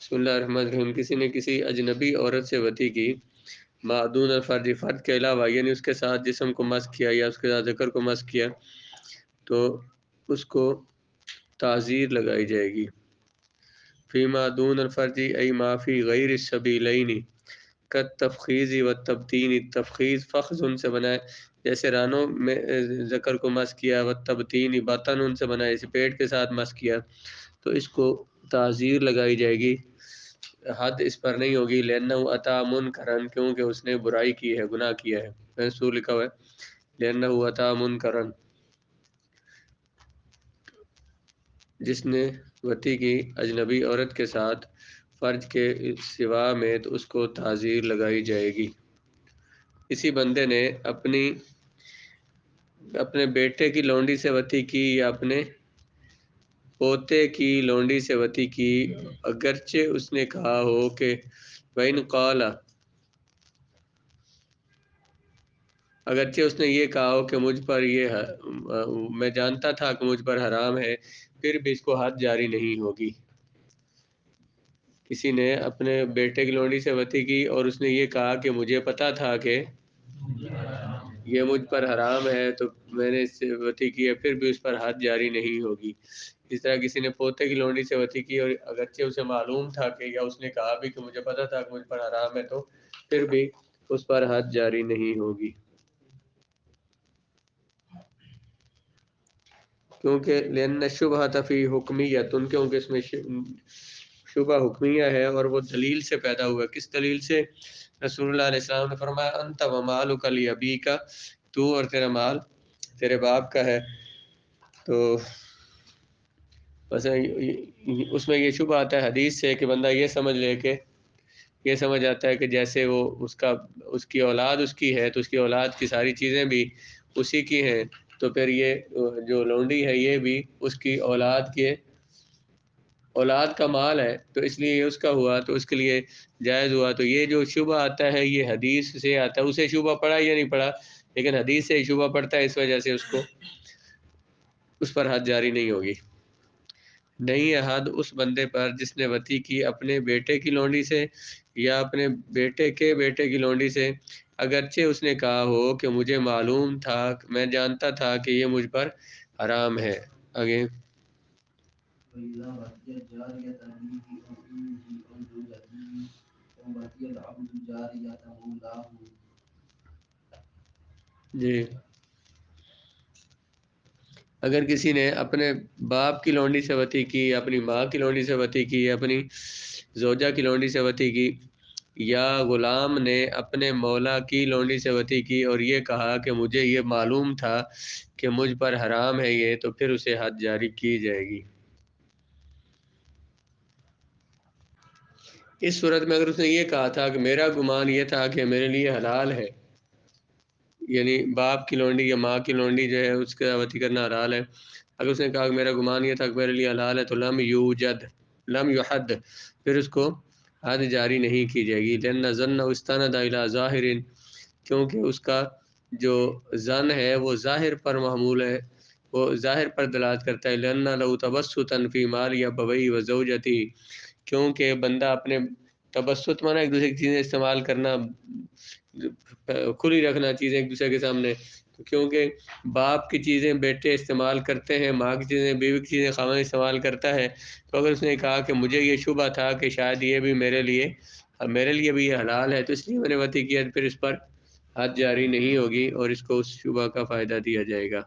بسم اللہ الرحمن الرحیم۔ کسی نے کسی اجنبی عورت سے وطی کی معدون الفرد، فرد کے علاوہ، یعنی اس کے ساتھ جسم کو مس کیا یا اس کے ساتھ ذکر کو مس کیا، تو اس کو تعزیر لگائی جائے گی۔ فی معدون الفرد ای ما فی غیر السبیلین کالتفخیذ والتبتین۔ تفخیذ فخذ ان سے بنائے جیسے رانوں میں ذکر کو مس کیا، والتبتین باطن ان سے بنائے جیسے پیٹ کے ساتھ مس کیا، تو اس کو تعزیر لگائی جائے گی، حد اس پر نہیں ہوگی۔ لأنہ اتی منکرن، کیونکہ اس نے برائی کی ہے، گناہ کیا ہے۔ رسول لکھا ہوا ہے لأنہ اتی منکرن، جس نے وطی کی اجنبی عورت کے ساتھ فرج کے سوا میں، تو اس کو تعزیر لگائی جائے گی۔ اسی بندے نے اپنے بیٹے کی لونڈی سے وطی کی یا اپنے پوتے کی لونڈی سے وطی کی، اگرچہ اس نے کہا ہو کہ وَإِنْ قَالَ، اگرچہ اس نے یہ کہا ہو کہ مجھ پر میں جانتا تھا کہ مجھ پر حرام ہے، پھر بھی اس کو حد جاری نہیں ہوگی۔ کسی نے اپنے بیٹے کی لونڈی سے وطی کی اور اس نے یہ کہا کہ مجھے پتا تھا کہ یہ مجھ پر حرام ہے، تو میں نے اس سے وطی کی ہے، پھر بھی اس پر حد جاری نہیں ہوگی۔ اس طرح کسی نے پوتے کی لونڈی سے وطی کی اور اگرچہ اسے معلوم تھا کہ، یا اس نے کہا بھی کہ مجھے پتا تھا کہ مجھ پر حرام ہے، تو پھر بھی اس پر حد جاری نہیں ہوگی، کیونکہ لأن الشبہۃ فی حکمیۃ، کیونکہ اس میں شبہ حکمیہ ہے اور وہ دلیل سے پیدا ہوا ہے۔ کس دلیل سے؟ رسول اللہ علیہ السلام نے فرمایا انت ومالک لابیک، تو اور تیرا مال تیرے باپ کا ہے۔ تو بس اس میں یہ شبہ آتا ہے حدیث سے کہ بندہ یہ سمجھ لے کہ، یہ سمجھ آتا ہے کہ جیسے وہ اس کی اولاد اس کی ہے، تو اس کی اولاد کی ساری چیزیں بھی اسی کی ہیں، تو پھر یہ جو لونڈی ہے یہ بھی اس کی اولاد کا مال ہے، تو اس لیے یہ اس کا ہوا، تو اس کے لیے جائز ہوا۔ تو یہ جو شبہ آتا ہے یہ حدیث سے آتا ہے۔ اسے شبہ پڑا یا نہیں پڑا، لیکن حدیث سے شبہ پڑتا ہے، اس وجہ سے اس پر حد جاری نہیں ہوگی۔ نہیں ہے حد اس بندے پر جس نے وطی کی اپنے بیٹے کی لونڈی سے یا اپنے بیٹے کے بیٹے کی لونڈی سے، اگرچہ اس نے کہا ہو کہ مجھے معلوم تھا، میں جانتا تھا کہ یہ مجھ پر حرام ہے۔ آگے جی، اگر کسی نے اپنے باپ کی لونڈی سے وطی کی، اپنی ماں کی لونڈی سے وطی کی، اپنی زوجہ کی لونڈی سے وطی کی، یا غلام نے اپنے مولا کی لونڈی سے وطی کی اور یہ کہا کہ مجھے یہ معلوم تھا کہ مجھ پر حرام ہے یہ، تو پھر اسے حد جاری کی جائے گی۔ اس صورت میں اگر اس نے یہ کہا تھا کہ میرا گمان یہ تھا کہ میرے لیے حلال ہے، یعنی باپ کی لونڈی یا ماں کی لونڈی جو ہے اس کا وطی کرنا حلال ہے، اگر اس نے کہا کہ میرا گمان یہ تھا کہ میرے لیے حلال ہے، تو لم یحد، پھر اس کو حد جاری نہیں کی جائے گی۔ لأن ظن استند الی ظاہر، کیونکہ اس کا جو ظن ہے وہ ظاہر پر محمول ہے، وہ ظاہر پر دلالت کرتا ہے۔ لأن لو تبسطا فی مال ابویہ وزوجتہ، کیونکہ بندہ اپنے تبسط مانا ایک دوسرے کی چیزیں استعمال کرنا، کھلی رکھنا چیزیں ایک دوسرے کے سامنے، تو کیونکہ باپ کی چیزیں بیٹے استعمال کرتے ہیں، ماں کی چیزیں، بیوی کی چیزیں خاوند استعمال کرتا ہے، تو اگر اس نے کہا کہ مجھے یہ شبہ تھا کہ شاید یہ بھی میرے لیے بھی یہ حلال ہے، تو اس لیے میں نے وطی کیا، پھر اس پر حد جاری نہیں ہوگی اور اس کو اس شبہ کا فائدہ دیا جائے گا۔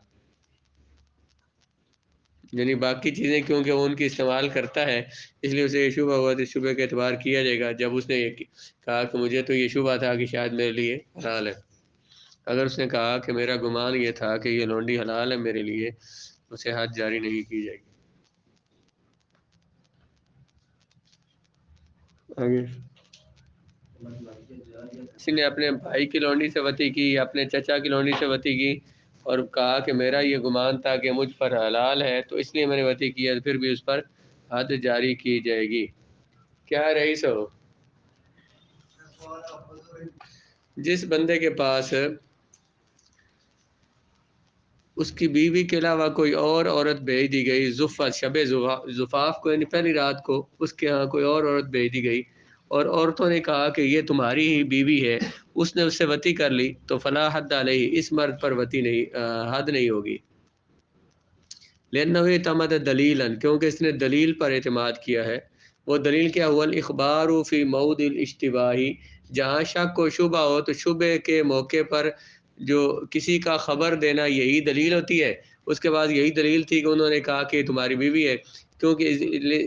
یعنی باقی چیزیں کیونکہ وہ ان کی استعمال کرتا ہے، اس لیے اسے یہ شبہ ہوا، تو اس شبہ کا اعتبار کیا جائے گا جب اس نے یہ کہا کہ مجھے تو یہ شبہ تھا کہ شاید میرے لیے حلال ہے۔ اگر اس نے کہا کہ میرا گمان یہ تھا کہ یہ لونڈی حلال ہے میرے لیے، اسے حد جاری نہیں کی جائے گی۔ آگے کسی نے اپنے بھائی کی لونڈی سے وطی کی یا اپنے چچا کی لونڈی سے وطی کی اور کہا کہ میرا یہ گمان تھا کہ مجھ پر حلال ہے، تو اس لیے میں نے وطی کیا، پھر بھی اس پر حد جاری کی جائے گی۔ کیا رئیس ہو؟ جس بندے کے پاس اس کی بیوی کے علاوہ کوئی اور عورت بھیج دی گئی، زفت شب زفاف کو یعنی پہلی رات کو اس کے ہاں کوئی اور عورت بھیج دی گئی، اور عورتوں نے کہا کہ یہ تمہاری ہی بیوی ہے، اس نے اس سے وطی کر لی، تو فلا حد علیہ، اس مرد پر وطی نہیں حد نہیں ہوگی، لأنه اعتمد دلیلا، کیونکہ اس نے دلیل پر اعتماد کیا ہے۔ وہ دلیل کیا ہوا؟ الاخبار فی موضع الاشتباہ، جہاں شک و شبہ ہو تو شبہ کے موقع پر جو کسی کا خبر دینا یہی دلیل ہوتی ہے۔ اس کے بعد یہی دلیل تھی کہ انہوں نے کہا کہ تمہاری بیوی ہے، کیونکہ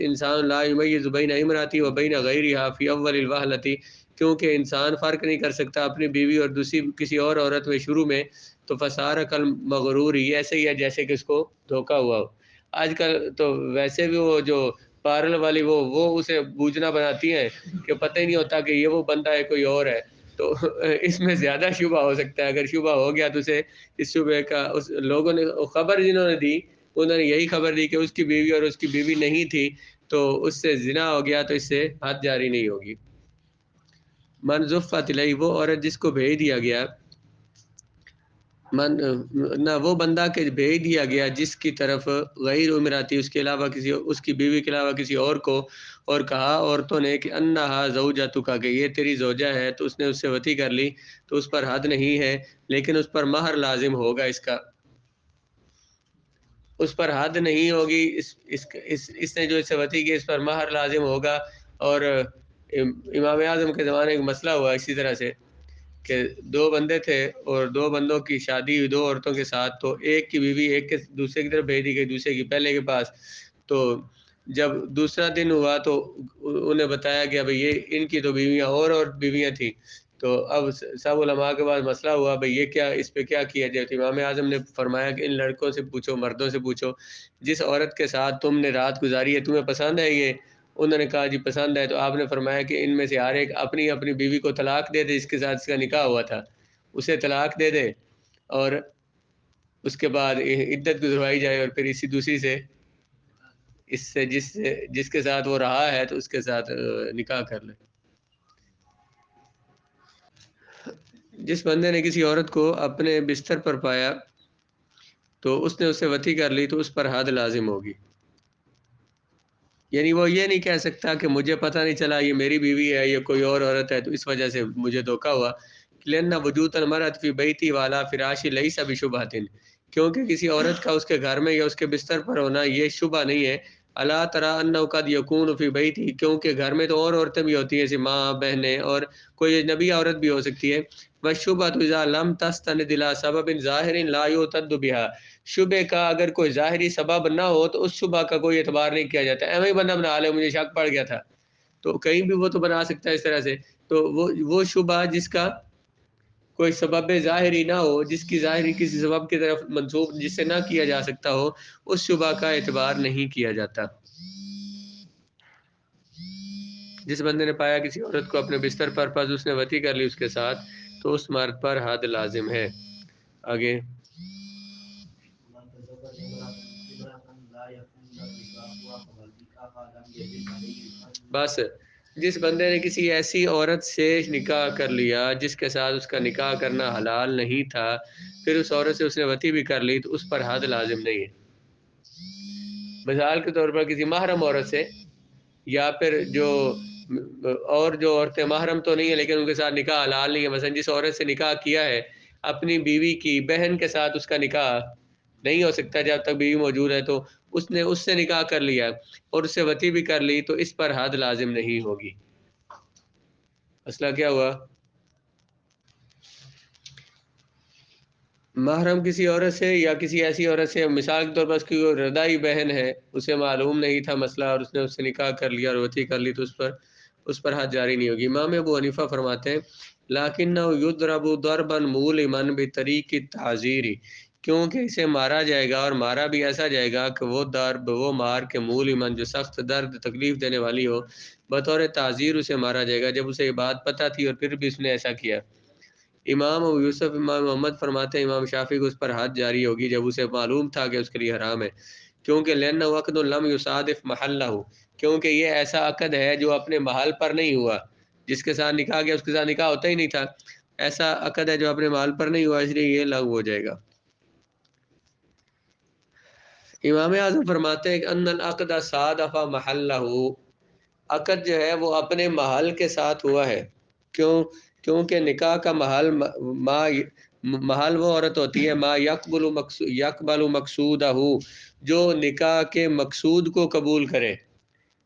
انسان لا یمیز بین امراتی و بین غیرہا فی اول الوہلتی، کیونکہ انسان فرق نہیں کر سکتا اپنی بیوی اور دوسری کسی اور عورت میں شروع میں، تو فسار کل مغرور ہی ایسے ہی ہے جیسے کہ اس کو دھوکہ ہوا ہو۔ آج کل تو ویسے بھی وہ جو پارل والی وہ اسے بوجھنا بناتی ہیں کہ پتہ ہی نہیں ہوتا کہ یہ وہ بندہ ہے کوئی اور ہے، تو اس میں زیادہ شبہ ہو سکتا ہے۔ اگر شبہ ہو گیا تو اسے اس شبہ کا اس لوگوں نے خبر جنہوں نے دی انہوں نے یہی خبر دی کہ اس کی بیوی اور اس کی بیوی نہیں تھی، تو اس سے زنا ہو گیا، تو اس سے حد جاری نہیں ہوگی۔ من زفت الیہ، وہ عورت جس کو بھیج دیا گیا، نہ وہ بندہ کہ بھیج دیا گیا جس کی طرف غیر امراتی، اس کے علاوہ کسی، اس کی بیوی کے علاوہ کسی اور کو، اور کہا عورتوں نے کہ انہا زوجتک، کہ یہ تیری زوجہ ہے، تو اس نے اس سے وطی کر لی، تو اس پر حد نہیں ہے، لیکن اس پر مہر لازم ہوگا اس کا، اس پر حد نہیں ہوگی، اس نے جو اس سے وطی کی اس پر مہر لازم ہوگا۔ اور امام اعظم کے زمانے ایک مسئلہ ہوا اسی طرح سے کہ دو بندے تھے اور دو بندوں کی شادی ہوئی دو عورتوں کے ساتھ، تو ایک کی بیوی ایک کے دوسرے کی طرف بھیج دی گئی، دوسرے کی پہلے کے پاس، تو جب دوسرا دن ہوا تو انہیں بتایا گیا بھئی یہ ان کی تو بیویاں اور بیویاں تھیں، تو اب سب علماء کے بعد مسئلہ ہوا بھئی یہ کیا، اس پہ کیا کیا جائے؟ تو امام اعظم نے فرمایا کہ ان لڑکوں سے پوچھو، مردوں سے پوچھو، جس عورت کے ساتھ تم نے رات گزاری ہے تمہیں پسند ہے یہ؟ انہوں نے کہا جی پسند ہے، تو آپ نے فرمایا کہ ان میں سے ہر ایک اپنی اپنی بیوی کو طلاق دے دے، اس کے ساتھ اس کا نکاح ہوا تھا، اسے طلاق دے دے، اور اس کے بعد عدت گزروائی جائے، اور پھر اسی دوسری سے اس سے جس کے ساتھ وہ رہا ہے تو اس کے ساتھ نکاح کر لے۔ جس بندے نے کسی عورت کو اپنے بستر پر پایا تو اس نے اس سے وطی کر لی، تو اس پر حد لازم ہوگی، یعنی وہ یہ نہیں کہہ سکتا کہ مجھے پتہ نہیں چلا یہ میری بیوی ہے یہ کوئی اور عورت ہے تو اس وجہ سے مجھے دھوکہ ہوا، لأن وجود المرأة فی بیتی والا فراشی لیس بشبہۃ، کیونکہ کسی عورت کا اس کے گھر میں یا اس کے بستر پر ہونا یہ شبہ نہیں ہے، الا تری انہ قد یکون فی بیتی، کیونکہ گھر میں تو اور عورتیں بھی ہوتی ہیں جیسے ماں، بہنیں، اور کوئی اجنبی عورت بھی ہو سکتی ہے، والشبہۃ اذا لم تستند الی سبب ظاہر لا یعتد بها، شبے کا اگر کوئی ظاہری سبب نہ ہو تو اس شبہ کا کوئی اعتبار نہیں کیا جاتا، ایویں بندہ بنا لے مجھے شک پڑ گیا تھا، تو کہیں بھی وہ تو بنا سکتا ہے اس طرح سے، تو وہ شبہ جس کا کوئی سبب ظاہری نہ ہو، جس کی ظاہری کسی سبب کی طرف منسوب جس سے نہ کیا جا سکتا ہو، اس شبہ کا اعتبار نہیں کیا جاتا۔ جس بندے نے پایا کسی عورت کو اپنے بستر پر، پس اس نے وطی کر لی اس کے ساتھ، تو اس مرد پر حد لازم ہے۔ آگے بس جس بندے نے کسی ایسی عورت سے نکاح کر لیا جس کے ساتھ اس کا نکاح کرنا حلال نہیں تھا، پھر اس عورت سے اس نے وطی بھی کر لی، تو اس پر حد لازم نہیں ہے۔ مثال کے طور پر کسی محرم عورت سے، یا پھر جو اور جو عورتیں محرم تو نہیں ہیں لیکن ان کے ساتھ نکاح حلال نہیں ہے، مثلا جس عورت سے نکاح کیا ہے اپنی بیوی کی بہن کے ساتھ اس کا نکاح نہیں ہو سکتا جب تک بیوی موجود ہے، تو اس نے اس سے نکاح کر لیا اور اس سے وطی بھی کر لی، تو اس پر حد لازم نہیں ہوگی۔ مسئلہ کیا ہوا؟ محرم کسی عورت سے یا کسی ایسی عورت سے، مثال کے طور پر اس کی رضائی بہن ہے، اسے معلوم نہیں تھا مسئلہ اور اس نے اس سے نکاح کر لیا اور وطی کر لی، تو اس پر حد جاری نہیں ہوگی۔ امام ابو حنیفہ فرماتے ہیں لکنہ یضرب ضربا مؤلما بطریق التعزیر، کیونکہ اسے مارا جائے گا اور مارا بھی ایسا جائے گا کہ وہ ضرب، وہ مار کے مؤلما جو سخت درد تکلیف دینے والی ہو، بطور تعزیر اسے مارا جائے گا جب اسے یہ بات پتہ تھی اور پھر بھی اس نے ایسا کیا۔ امام ابو یوسف امام محمد فرماتے ہیں امام شافعی کو اس پر حد جاری ہوگی جب اسے معلوم تھا کہ اس کے لیے حرام ہے، کیونکہ لأنہ عقد لم یصادف محلہ، کیونکہ یہ ایسا عقد ہے جو اپنے محل پر نہیں ہوا، جس کے ساتھ نکاح گیا اس کے ساتھ نکاح ہوتا ہی نہیں تھا، ایسا عقد ہے جو اپنے محل پر نہیں ہوا، اس لیے یہ لغو ہو جائے گا۔ امام اعظم فرماتے ہیں کہ ان العقد صادف محلہ، عقد جو ہے وہ اپنے محل کے ساتھ ہوا ہے. کیوں؟ کیونکہ نکاح کا محل وہ عورت ہوتی ہے ما یقبل مقصودہ، جو نکاح کے مقصود کو قبول کرے.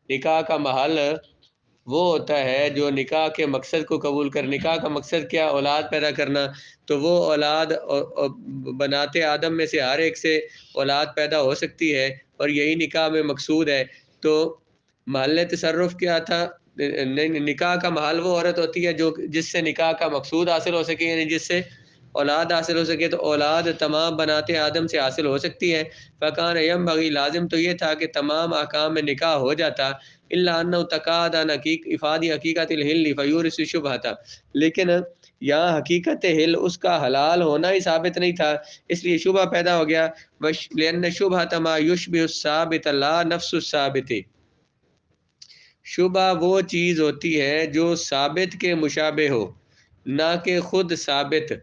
نکاح کا محل وہ ہوتا ہے جو نکاح کے مقصد کو قبول کر. نکاح کا مقصد کیا؟ اولاد پیدا کرنا. تو وہ اولاد بناتے آدم میں سے ہر ایک سے اولاد پیدا ہو سکتی ہے، اور یہی نکاح میں مقصود ہے. تو محل تصرف کیا تھا؟ نکاح کا محل وہ عورت ہوتی ہے جو جس سے نکاح کا مقصود حاصل ہو سکے، یعنی جس سے اولاد حاصل ہو سکے. تو اولاد تمام بناتے آدم سے حاصل ہو سکتی ہے. فکان ینبغی، لازم تو یہ تھا کہ تمام احکام میں نکاح ہو جاتا. الا انه تقاعد عن افادی حقیقت الحل فیورث شبہۃ، لیکن یہاں حقیقت حل اس کا حلال ہونا ہی ثابت نہیں تھا، اس لیے شبہ پیدا ہو گیا. لأن شبہۃ ما یشبہ الثابت لا نفس الثابت، شبہ وہ چیز ہوتی ہے جو ثابت کے مشابہ ہو، نہ کہ خود ثابت.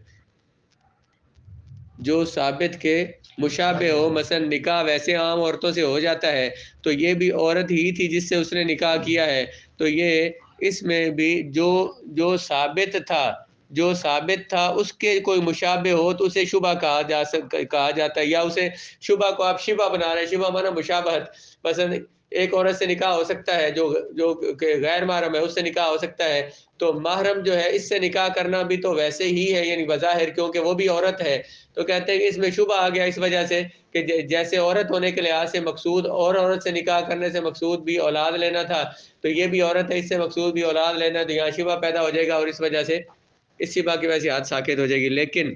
جو ثابت کے مشابہ ہو، مثلا نکاح ویسے عام عورتوں سے ہو جاتا ہے، تو یہ بھی عورت ہی تھی جس سے اس نے نکاح کیا ہے. تو یہ اس میں بھی جو ثابت تھا اس کے کوئی مشابہ ہو تو اسے شبہ کہا جاتا ہے. یا اسے شبہ کو آپ شبہ بنا رہے ہیں، شبہ مانا مشابہت. مثلا ایک عورت سے نکاح ہو سکتا ہے جو کہ غیر محرم ہے، اس سے نکاح ہو سکتا ہے. تو محرم جو ہے اس سے نکاح کرنا بھی تو ویسے ہی ہے، یعنی بظاہر، کیونکہ وہ بھی عورت ہے. تو کہتے ہیں کہ اس میں شبہ آ گیا اس وجہ سے کہ جیسے عورت ہونے کے لحاظ سے مقصود اور عورت سے نکاح کرنے سے مقصود بھی اولاد لینا تھا، تو یہ بھی عورت ہے، اس سے مقصود بھی اولاد لینا. تو یہاں شبہ پیدا ہو جائے گا، اور اس وجہ سے اس شبہ کی وجہ سے حد ساکت ہو جائے گی. لیکن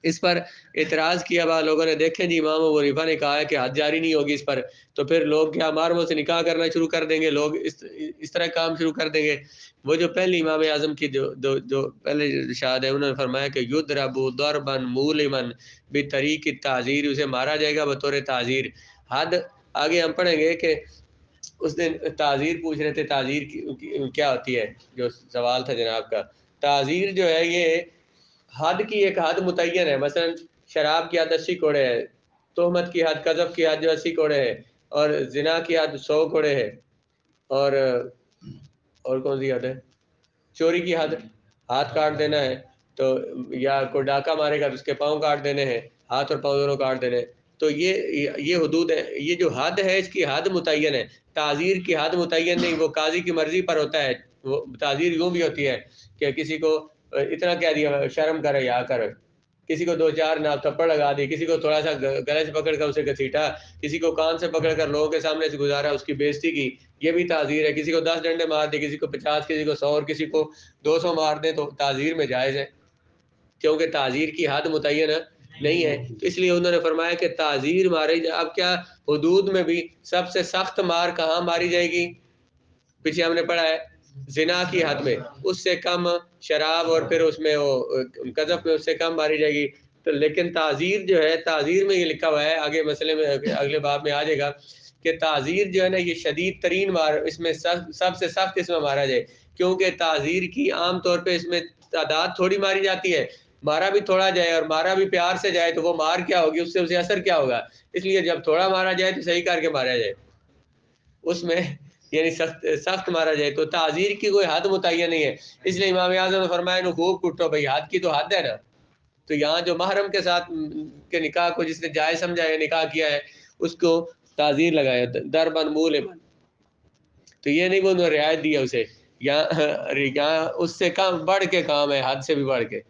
اس پر اعتراض کیا بعض لوگوں نے، دیکھیں جی امام ابو حنیفہ نے کہا ہے کہ حد جاری نہیں ہوگی اس پر، تو پھر لوگ کیا محرموں سے نکاح کرنا شروع کر دیں گے، لوگ اس طرح کام شروع کر دیں گے. وہ جو پہلی امام اعظم کی جو پہلے ارشاد ہے، انہوں نے فرمایا کہ یضرب ضربا مولما بطریق التعزیر، اسے مارا جائے گا بطور تعزیر. حد آگے ہم پڑھیں گے کہ اس دن تعزیر پوچھ رہے تھے، تعزیر کیا ہوتی ہے، جو سوال تھا جناب کا. تعزیر جو ہے یہ حد کی ایک حد متعین ہے. مثلا شراب کی حد 80 کوڑے ہے، تہمت کی حد، قذف کی حد جو 80 کوڑے ہے، اور زنا کی حد 100 کوڑے ہے، اور کون سی حد ہے؟ چوری کی حد ہاتھ کاٹ دینا ہے. تو یا کوئی ڈاکہ مارے گا تو اس کے پاؤں کاٹ دینے ہیں، ہاتھ اور پاؤں دونوں کاٹ دینے. تو یہ حدود ہے. یہ جو حد ہے اس کی حد متعین ہے. تعزیر کی حد متعین نہیں، وہ قاضی کی مرضی پر ہوتا ہے. وہ تعزیر یوں بھی ہوتی ہے کہ کسی کو اتنا کہہ دیا شرم کر یا کر، کسی کو 2-4 نہ تھپڑ لگا دی، کسی کو تھوڑا سا گلے سے پکڑ کر اسے گھسیٹا، کسی کو کان سے پکڑ کر لوگوں کے سامنے سے گزارا، اس کی بےزتی کی، یہ بھی تعزیر ہے. کسی کو 10 ڈنڈے مار دی، کسی کو 50، کسی کو 100 اور کسی کو 200 مار دیں تو تعزیر میں جائز ہے، کیونکہ تعزیر کی حد متعین نہیں ہے. تو اس لیے انہوں نے فرمایا کہ تعزیر ماری جائے. اب کیا حدود میں بھی سب سے سخت مار کہاں ماری جائے گی؟ پیچھے ہم نے پڑھا ہے زنا کی حد میں، اس سے کم شراب اور پھر اس میں وہ قذف میں اس سے کم ماری جائے گی. تو لیکن تعزیر جو ہے، تعزیر میں یہ لکھا ہوا ہے، آگے مسئلے میں اگلے باب میں آ جائے گا کہ تعزیر جو ہے نا یہ شدید ترین مار، اس میں سب سے سخت اس میں مارا جائے. کیونکہ تعزیر کی عام طور پہ اس میں تعداد تھوڑی ماری جاتی ہے، مارا بھی تھوڑا جائے اور مارا بھی پیار سے جائے تو وہ مار کیا ہوگی، اس سے اسے اثر کیا ہوگا. اس لیے جب تھوڑا مارا جائے تو صحیح کر کے مارا جائے، اس میں یعنی سخت مارا جائے. تو تعزیر کی کوئی حد متعین نہیں ہے. اس لیے امام اعظم نے فرمایا نو خوب کٹو بھائی، حد کی تو حد ہے نا. تو یہاں جو محرم کے ساتھ کے نکاح کو جس نے جائز سمجھا ہے، نکاح کیا ہے، اس کو تعزیر لگایا ضربا مولما. تو یہ نہیں وہ رعایت دیا اسے، یہاں اس سے کم بڑھ کے کام ہے، حد سے بھی بڑھ کے.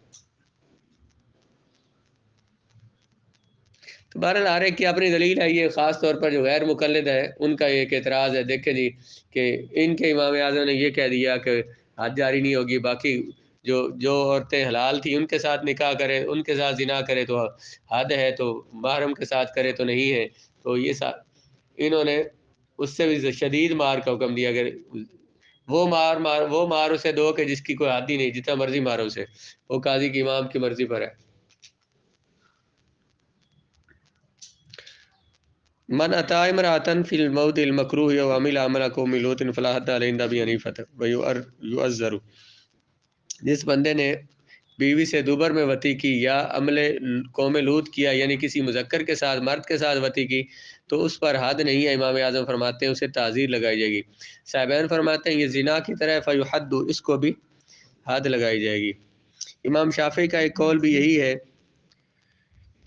تو بہرحال ہر ایک کی اپنی دلیل ہے. یہ خاص طور پر جو غیر مقلد ہے ان کا ایک اعتراض ہے. دیکھیں جی کہ ان کے امام اعظم نے یہ کہہ دیا کہ حد جاری نہیں ہوگی، باقی جو عورتیں حلال تھیں ان کے ساتھ نکاح کرے، ان کے ساتھ زنا کرے تو حد ہے، تو محرم کے ساتھ کرے تو نہیں ہے. تو یہ انہوں نے اس سے بھی شدید مار کا حکم دیا کہ وہ مار اسے دو کہ جس کی کوئی حد ہی نہیں، جتنا مرضی مارو اسے، وہ قاضی کی امام کی مرضی پر ہے. من اتا امراتن فی الموت المکروہ و عمل عمل قوم لوط فلا حد علیہ عند ابی حنیفہ ویعذر، جس بندے نے بیوی سے دوبر میں وطی کی یا عمل قوم لوط کیا یعنی کسی مذکر کے ساتھ مرد کے ساتھ وطی کی تو اس پر حد نہیں ہے. امام اعظم فرماتے ہیں اسے تعزیر لگائی جائے گی. صاحبین فرماتے ہیں یہ زنا کی طرح فیحد، اس کو بھی حد لگائی جائے گی. امام شافعی کا ایک قول بھی یہی ہے،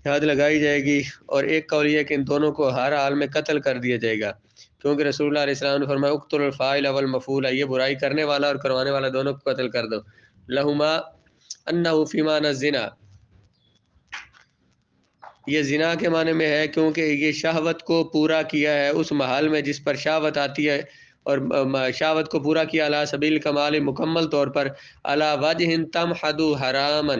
حد لگائی جائے گی، اور ایک قول یہ ہے کہ ان دونوں کو ہر حال میں قتل کر دیا جائے گا، کیونکہ رسول اللہ علیہ السلام نے فرمایا اقتل الفاعل والمفعول، یہ برائی کرنے والا اور کروانے والا دونوں کو قتل کر دو. لہما انہ فی معنی الزنا، یہ زنا کے معنی میں ہے کیونکہ یہ شہوت کو پورا کیا ہے اس محل میں جس پر شہوت آتی ہے، اور شہوت کو پورا کیا علی سبیل کمال، مکمل طور پر، علی وجہ تمحد حراما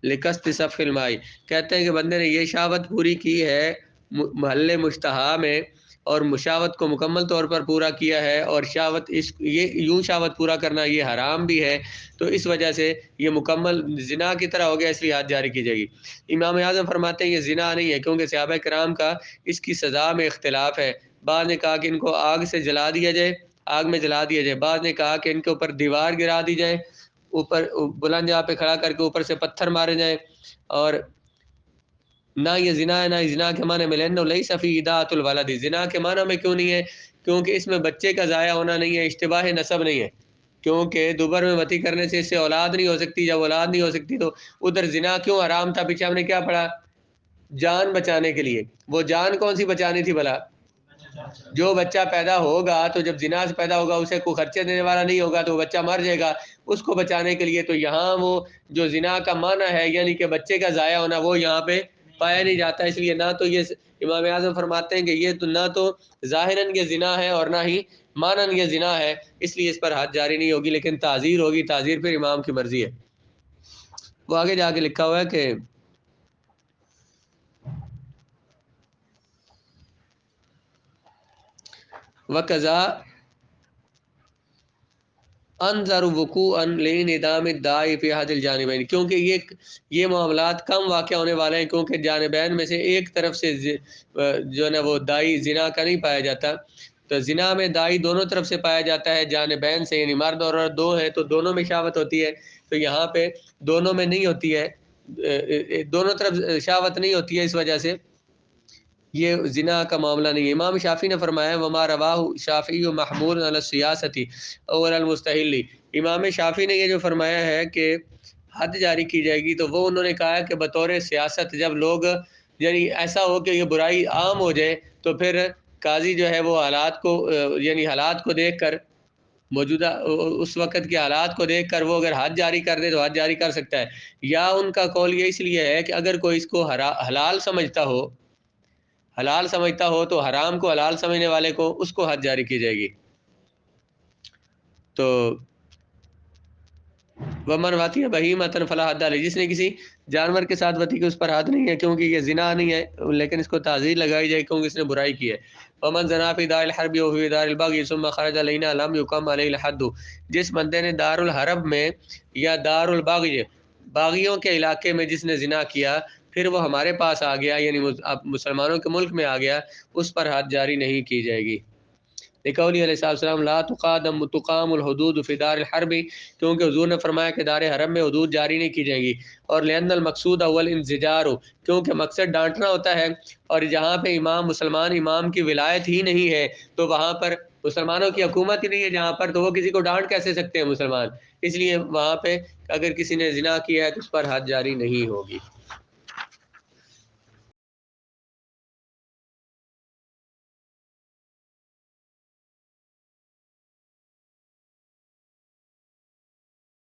لقصد سفک الماء، کہتے ہیں کہ بندے نے یہ شہوت پوری کی ہے محل مشتہا میں، اور مشاوت کو مکمل طور پر پورا کیا ہے، اور شہوت یہ یوں شہوت پورا کرنا یہ حرام بھی ہے، تو اس وجہ سے یہ مکمل زنا کی طرح ہو گیا، اس لیے حد جاری کی جائے گی. امام اعظم فرماتے ہیں یہ زنا نہیں ہے، کیونکہ صحابہ کرام کا اس کی سزا میں اختلاف ہے. بعض نے کہا کہ ان کو آگ سے جلا دیا جائے، آگ میں جلا دیا جائے، بعض نے کہا کہ ان کے اوپر دیوار گرا دی جائے، اوپر بلند جگہ پہ کھڑا کر کے اوپر سے پتھر مارے جائیں. اور نہ یہ زنا ہے، نہ زنا کے معنی میں لینو لیس فی اضاعۃ الولد، زنا کے معنی میں کیوں نہیں ہے؟ کیونکہ اس میں بچے کا ضائع ہونا نہیں ہے، اشتباہ نسب نہیں ہے، کیونکہ دوبر میں وطی کرنے سے اس سے اولاد نہیں ہو سکتی. جب اولاد نہیں ہو سکتی تو ادھر زنا کیوں حرام تھا؟ پیچھے ہم نے کیا پڑھا؟ جان بچانے کے لیے. وہ جان کون سی بچانی تھی بھلا؟ جو بچہ پیدا ہوگا تو جب زنا سے پیدا ہوگا اسے کوئی خرچے دینے والا نہیں ہوگا تو وہ بچہ مر جائے گا، اس کو بچانے کے لیے. تو یہاں وہ جو زنا کا معنی ہے یعنی کہ بچے کا ضائع ہونا وہ یہاں پہ پایا نہیں جاتا، اس لیے نہ تو یہ امام اعظم فرماتے ہیں کہ یہ تو نہ تو ظاہراً یہ زنا ہے اور نہ ہی مانن یہ زنا ہے، اس لیے اس پر حد جاری نہیں ہوگی، لیکن تعزیر ہوگی. تعزیر پھر امام کی مرضی ہے. وہ آگے جا کے لکھا ہوا ہے کہ وَقَضَا انظر وقوعا لانعدام الداعی فی احد الجانبین، کیونکہ یہ معاملات کم واقع ہونے والے ہیں، کیونکہ جانبین میں سے ایک طرف سے جو ہے نا وہ داعی زنا کا نہیں پایا جاتا. تو زنا میں داعی دونوں طرف سے پایا جاتا ہے، جانبین سے، یعنی مرد اور عورت دو ہیں تو دونوں میں شہوت ہوتی ہے. تو یہاں پہ دونوں میں نہیں ہوتی ہے، دونوں طرف شہوت نہیں ہوتی ہے، اس وجہ سے یہ زنا کا معاملہ نہیں ہے. امام شافعی نے فرمایا وما رواہ شافعی و محمول علی السیاستی اور المستحلی، امام شافعی نے یہ جو فرمایا ہے کہ حد جاری کی جائے گی تو وہ انہوں نے کہا کہ بطور سیاست جب لوگ یعنی ایسا ہو کہ یہ برائی عام ہو جائے تو پھر قاضی جو ہے وہ حالات کو یعنی حالات کو دیکھ کر، موجودہ اس وقت کے حالات کو دیکھ کر وہ اگر حد جاری کر دے تو حد جاری کر سکتا ہے. یا ان کا قول یہ اس لیے ہے کہ اگر کوئی اس کو حلال سمجھتا ہو، حلال سمجھتا ہو تو حرام کو حلال سمجھنے والے کو اس کو حد جاری کی جائے گی. تو ومن واتی بہیمۃ فلا حد علیہ، جس نے کسی جانور کے ساتھ وطی کی اس پر حد نہیں ہے، کیونکہ یہ زنا نہیں ہے لیکن اس کو تعزیر لگائی جائے کیونکہ اس نے برائی کی ہے. ومن زنا فی دار الحرب و فی دار البغی ثم خرج علینا لم یقم علیہ الحد، جس بندے نے دار الحرب میں یا دار البغی باغیوں کے علاقے میں جس نے زنا کیا پھر وہ ہمارے پاس آ گیا یعنی مسلمانوں کے ملک میں آ گیا، اس پر حد جاری نہیں کی جائے گی. لقولی علیہ السلام لا تقام الحدود فی دار الحرب، کیونکہ حضور نے فرمایا کہ دار حرم میں حدود جاری نہیں کی جائیں گی. اور لأن المقصود اول انزجار، کیونکہ مقصد ڈانٹنا ہوتا ہے، اور جہاں پہ مسلمان امام کی ولایت ہی نہیں ہے تو وہاں پر مسلمانوں کی حکومت ہی نہیں ہے جہاں پر، تو وہ کسی کو ڈانٹ کیسے سکتے ہیں مسلمان؟ اس لیے وہاں پہ اگر کسی نے زنا کیا ہے تو اس پر حد جاری نہیں ہوگی.